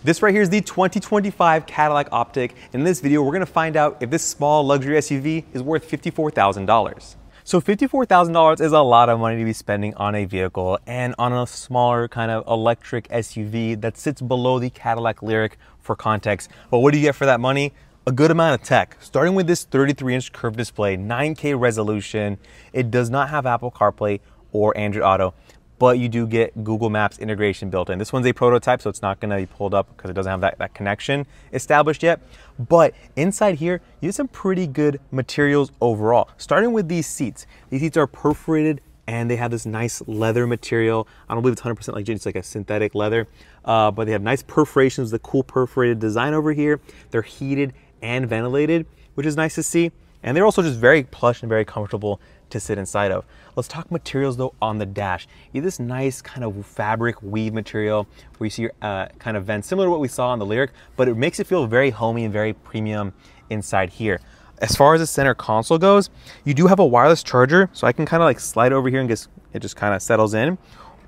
This right here is the 2025 Cadillac OPTIQ. In this video, we're gonna find out if this small luxury SUV is worth $54,000. So $54,000 is a lot of money to be spending on a vehicle and on a smaller kind of electric SUV that sits below the Cadillac Lyriq for context. But what do you get for that money? A good amount of tech, starting with this 33-inch curved display, 9K resolution. It does not have Apple CarPlay or Android Auto, but you do get Google Maps integration built in. This one's a prototype, so it's not gonna be pulled up because it doesn't have that connection established yet. But inside here, you get some pretty good materials overall. Starting with these seats. These seats are perforated and they have this nice leather material. I don't believe it's 100% like it's like a synthetic leather, but they have nice perforations, the cool perforated design over here. They're heated and ventilated, which is nice to see. And they're also just very plush and very comfortable to sit inside of. Let's talk materials though on the dash. You have this nice kind of fabric weave material where you see your kind of vents, similar to what we saw on the Lyriq, but it makes it feel very homey and very premium inside here. As far as the center console goes, you do have a wireless charger, so I can kind of like slide over here and it just kind of settles in.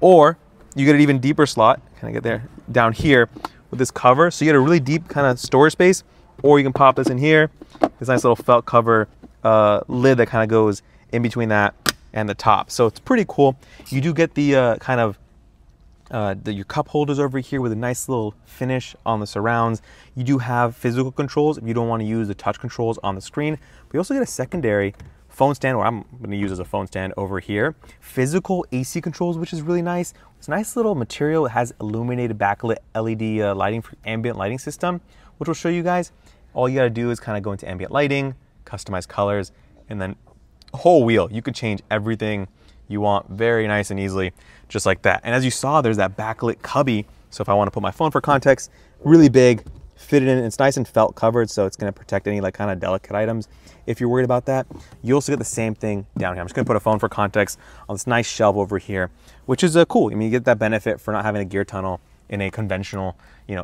Or you get an even deeper slot, kind of get there, down here with this cover. So you get a really deep kind of storage space, or you can pop this in here, this nice little felt cover lid that kind of goes in between that and the top. So it's pretty cool. You do get the kind of your cup holders over here with a nice little finish on the surrounds. You do have physical controls if you don't want to use the touch controls on the screen, but you also get a secondary phone stand, or I'm going to use as a phone stand over here. Physical AC controls, which is really nice. It's a nice little material. It has illuminated backlit LED lighting for ambient lighting system, which we'll show you guys. All you got to do is kind of go into ambient lighting, customize colors, and then whole wheel. You could change everything you want very nice and easily, just like that. And as you saw, there's that backlit cubby. So if I want to put my phone for context, really big, fit it in. It's nice and felt covered, so it's going to protect any like kind of delicate items if you're worried about that. You also get the same thing down here. I'm just going to put a phone for context on this nice shelf over here, which is cool. I mean, you get that benefit for not having a gear tunnel in a conventional,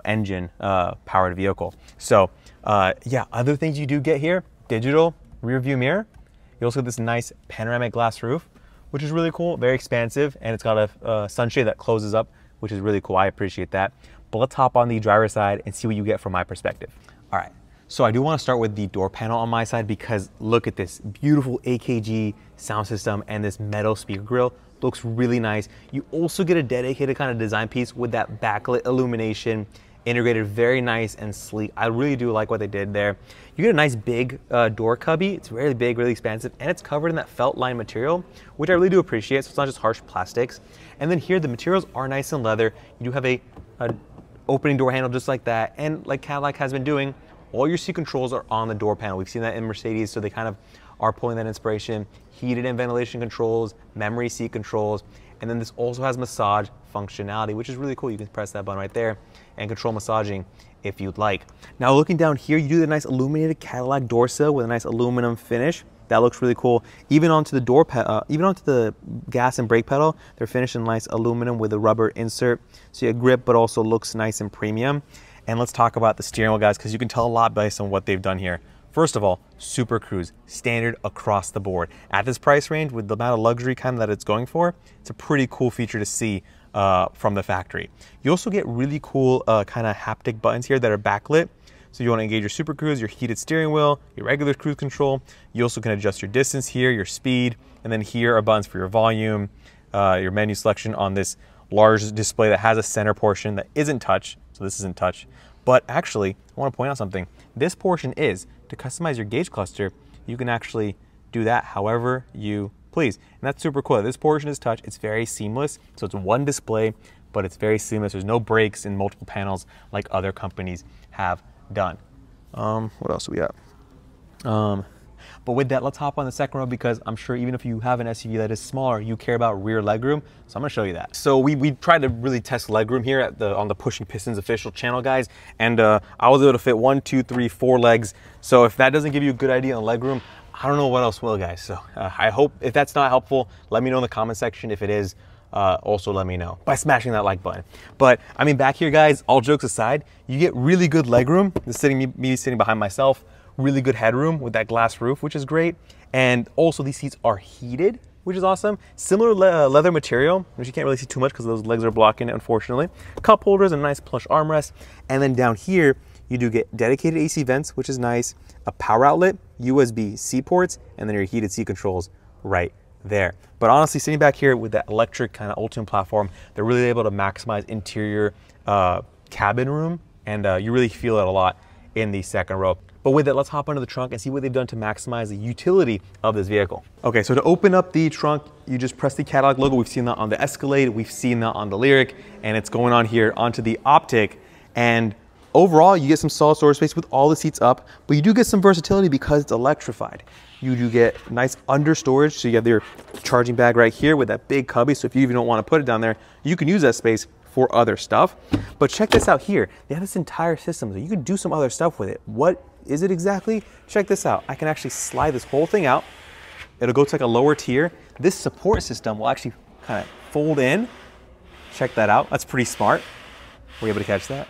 engine powered vehicle. So yeah, other things you do get here: digital rear view mirror. You also get this nice panoramic glass roof, which is really cool, very expansive, and it's got a sunshade that closes up, which is really cool. I appreciate that. But let's hop on the driver's side and see what you get from my perspective. All right, so I do want to start with the door panel on my side, because look at this beautiful AKG sound system and this metal speaker grille. Looks really nice. You also get a dedicated kind of design piece with that backlit illumination, integrated very nice and sleek. I really do like what they did there. You get a nice big door cubby. It's really big, really expansive, and it's covered in that felt line material, which I really do appreciate. So it's not just harsh plastics. And then here, the materials are nice and leather. You do have a opening door handle just like that. And like Cadillac has been doing, all your seat controls are on the door panel. We've seen that in Mercedes, so they kind of are pulling that inspiration. Heated and ventilation controls, memory seat controls, and then this also has massage functionality, which is really cool. You can press that button right there and control massaging if you'd like. Now looking down here, you do the nice illuminated Cadillac door sill with a nice aluminum finish. That looks really cool. Even onto the door, even onto the gas and brake pedal, they're finished in nice aluminum with a rubber insert. So you get grip, but also looks nice and premium. And let's talk about the steering wheel, guys, because you can tell a lot based on what they've done here. First of all, Super Cruise, standard across the board. At this price range, with the amount of luxury kind that it's going for, it's a pretty cool feature to see from the factory. You also get really cool kind of haptic buttons here that are backlit. So you want to engage your Super Cruise, your heated steering wheel, your regular cruise control. You also can adjust your distance here, your speed, and then here are buttons for your volume, your menu selection on this large display that has a center portion that isn't touch. So this isn't touch. But actually, I want to point out something. This portion is, to customize your gauge cluster, you can actually do that however you please. And that's super cool. This portion is touch. It's very seamless. So it's one display, but it's very seamless. There's no breaks in multiple panels like other companies have done. What else do we got? But with that, let's hop on the second row, because I'm sure even if you have an SUV that is smaller, you care about rear legroom. So I'm gonna show you that. So we tried to really test legroom here at on the Pushing Pistons official channel, guys. And I was able to fit 1, 2, 3, 4 legs. So if that doesn't give you a good idea on legroom, I don't know what else will, guys. So I hope if that's not helpful, let me know in the comment section. If it is, also let me know by smashing that like button. But I mean, back here, guys, all jokes aside, you get really good legroom. Me sitting behind myself, really good headroom with that glass roof, which is great. And also these seats are heated, which is awesome. Similar leather material, which you can't really see too much because those legs are blocking it, unfortunately. Cup holders and a nice plush armrest. And then down here, you do get dedicated AC vents, which is nice, a power outlet, USB-C ports, and then your heated seat controls right there. But honestly, sitting back here with that electric kind of Ultium platform, they're really able to maximize interior cabin room, and you really feel it a lot in the second row. But with it, let's hop under the trunk and see what they've done to maximize the utility of this vehicle. Okay, so to open up the trunk, you just press the Cadillac logo. We've seen that on the Escalade, we've seen that on the Lyriq, and it's going on here onto the OPTIQ. And overall, you get some solid storage space with all the seats up, but you do get some versatility because it's electrified. You do get nice under storage, so you have your charging bag right here with that big cubby, so if you even don't want to put it down there, you can use that space for other stuff. But check this out here. They have this entire system, so you can do some other stuff with it. What is it exactly? Check this out. I can actually slide this whole thing out. It'll go to like a lower tier. This support system will actually kind of fold in. Check that out. That's pretty smart. Were you able to catch that?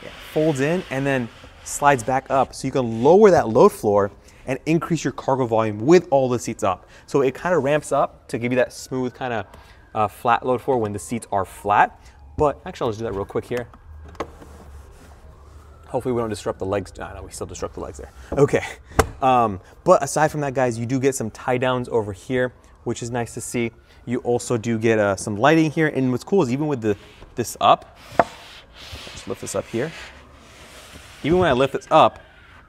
Yeah, folds in and then slides back up, so you can lower that load floor and increase your cargo volume with all the seats up. So it kind of ramps up to give you that smooth kind of flat load floor when the seats are flat. But actually, I'll just do that real quick here. Hopefully we don't disrupt the legs. No, we still disrupt the legs there. Okay. But aside from that, guys, you do get some tie downs over here, which is nice to see. You also do get some lighting here. And what's cool is even with this up, let's lift this up here. Even when I lift this up,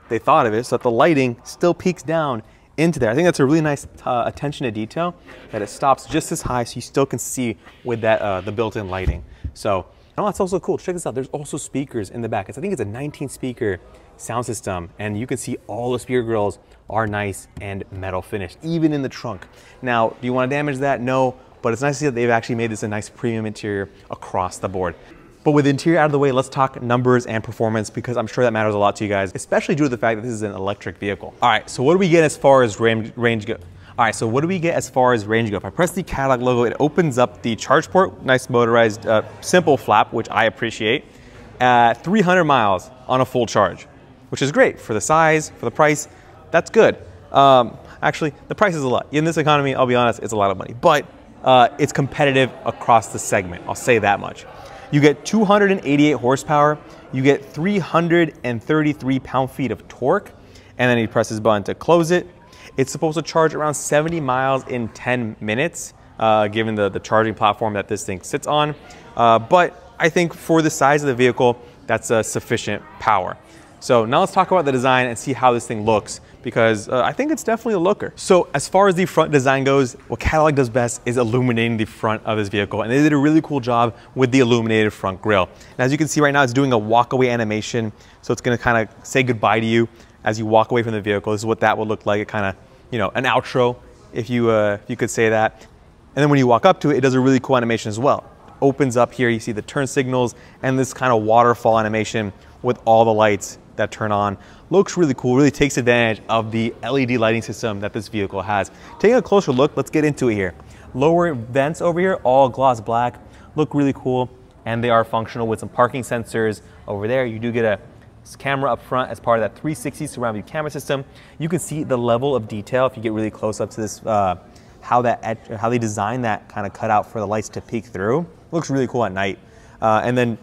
they thought of it so that the lighting still peaks down into there. I think that's a really nice attention to detail, that it stops just as high so you still can see with that the built-in lighting. So, oh, that's also cool. Check this out. There's also speakers in the back. I think it's a 19 speaker sound system, and you can see all the speaker grills are nice and metal finished, even in the trunk. Now, do you want to damage that? No, but it's nice to see that they've actually made this a nice premium interior across the board. But with the interior out of the way, let's talk numbers and performance, because I'm sure that matters a lot to you guys, especially due to the fact that this is an electric vehicle. All right, so what do we get as far as range go? All right, so what do we get as far as range go? If I press the Cadillac logo, it opens up the charge port, nice motorized, simple flap, which I appreciate, 300 miles on a full charge, which is great for the size, for the price. That's good. Actually, the price is a lot. In this economy, I'll be honest, it's a lot of money, but it's competitive across the segment. I'll say that much. You get 288 horsepower, you get 333 pound-feet of torque, and then you press this button to close it. It's supposed to charge around 70 miles in 10 minutes, given the charging platform that this thing sits on. But I think for the size of the vehicle, that's sufficient power. So now let's talk about the design and see how this thing looks, because I think it's definitely a looker. So as far as the front design goes, what Cadillac does best is illuminating the front of this vehicle, and they did a really cool job with the illuminated front grille. And as you can see right now, it's doing a walk-away animation, so it's gonna kind of say goodbye to you as you walk away from the vehicle. This is what that would look like, it kind of, you know, an outro, if you could say that. And then when you walk up to it, it does a really cool animation as well. Opens up here, you see the turn signals and this kind of waterfall animation with all the lights that turn on. Looks really cool, really takes advantage of the LED lighting system that this vehicle has. Taking a closer look, let's get into it here. Lower vents over here, all gloss black, look really cool, and they are functional with some parking sensors over there. You do get a camera up front as part of that 360 surround view camera system. You can see the level of detail if you get really close up to this, how they designed that kind of cutout for the lights to peek through. Looks really cool at night. And then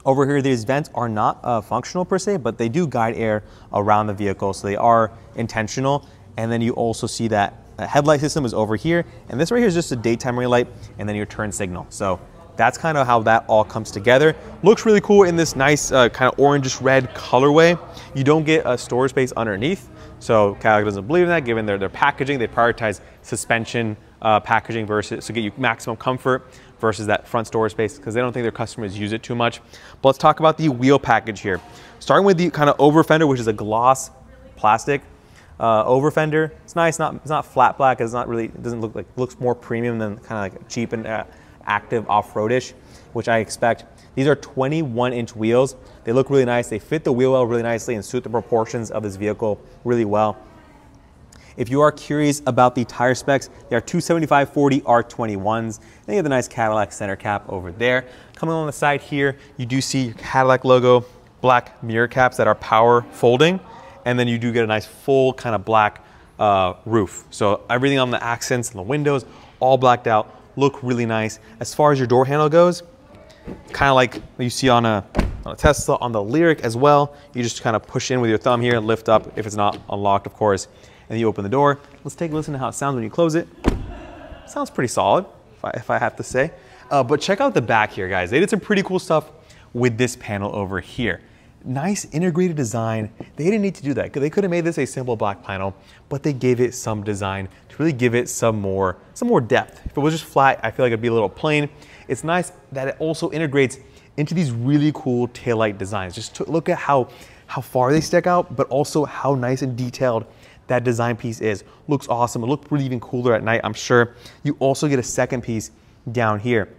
over here, these vents are not functional per se, but they do guide air around the vehicle, so they are intentional. And then you also see that headlight system is over here, and this right here is just a daytime running light, and then your turn signal. So that's kind of how that all comes together. Looks really cool in this nice kind of orangish red colorway. You don't get a storage space underneath, so Cadillac doesn't believe in that. Given their packaging, they prioritize suspension packaging versus to get you maximum comfort versus that front storage space, because they don't think their customers use it too much. But let's talk about the wheel package here. Starting with the kind of over fender, which is a gloss plastic over fender. It's nice, it's not flat black. It's not really, it doesn't look like, looks more premium than kind of like cheap and active off-roadish, which I expect. These are 21-inch wheels. They look really nice. They fit the wheel well really nicely and suit the proportions of this vehicle really well. If you are curious about the tire specs, they are 275/40 R21s. Then you have the nice Cadillac center cap over there. Coming on the side here, you do see your Cadillac logo, black mirror caps that are power folding. And then you do get a nice full kind of black roof. So everything on the accents and the windows, all blacked out, look really nice. As far as your door handle goes, kind of like you see on a Tesla, on the Lyriq as well. You just kind of push in with your thumb here, lift up if it's not unlocked, of course, and then you open the door. Let's take a listen to how it sounds when you close it. Sounds pretty solid, if I have to say. But check out the back here, guys. They did some pretty cool stuff with this panel over here. Nice integrated design. They didn't need to do that. They could have made this a simple black panel, but they gave it some design to really give it some more depth. If it was just flat, I feel like it'd be a little plain. It's nice that it also integrates into these really cool taillight designs. Just look at how far they stick out, but also how nice and detailed that design piece is. Looks awesome. It looked really even cooler at night, I'm sure. You also get a second piece down here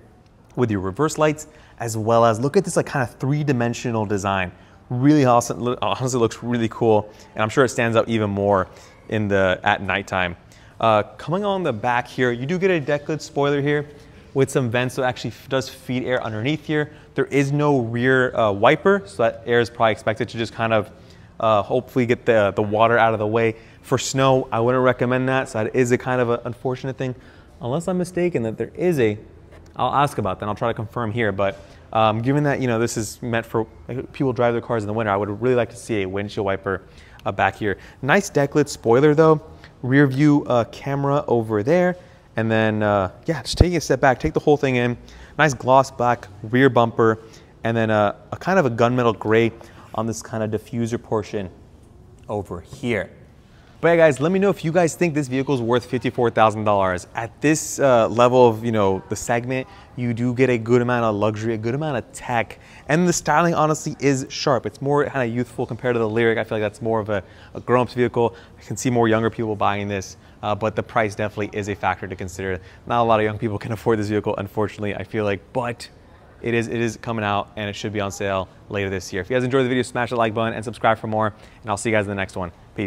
with your reverse lights, as well as look at this like kind of three-dimensional design. Really awesome. Honestly, looks really cool, and I'm sure it stands out even more at nighttime. Coming on the back here, you do get a deck lid spoiler here with some vents, so it actually does feed air underneath here. There is no rear wiper, so that air is probably expected to just kind of hopefully get the water out of the way. For snow, I wouldn't recommend that, so that is a kind of an unfortunate thing, unless I'm mistaken that there is I'll ask about that, I'll try to confirm here, but given that, this is meant for people drive their cars in the winter, I would really like to see a windshield wiper back here. Nice deck lid spoiler though, rear view camera over there, and then, yeah, just taking a step back, take the whole thing in. Nice gloss black rear bumper, and then a kind of a gunmetal gray on this kind of diffuser portion over here. But yeah, guys, let me know if you guys think this vehicle is worth $54,000. At this level of, the segment, you do get a good amount of luxury, a good amount of tech, and the styling honestly is sharp. It's more kind of youthful compared to the Lyriq. I feel like that's more of a grown-up vehicle. I can see more younger people buying this, but the price definitely is a factor to consider. Not a lot of young people can afford this vehicle, unfortunately, I feel like, but it is coming out and it should be on sale later this year. If you guys enjoyed the video, smash the like button and subscribe for more, and I'll see you guys in the next one. Peace.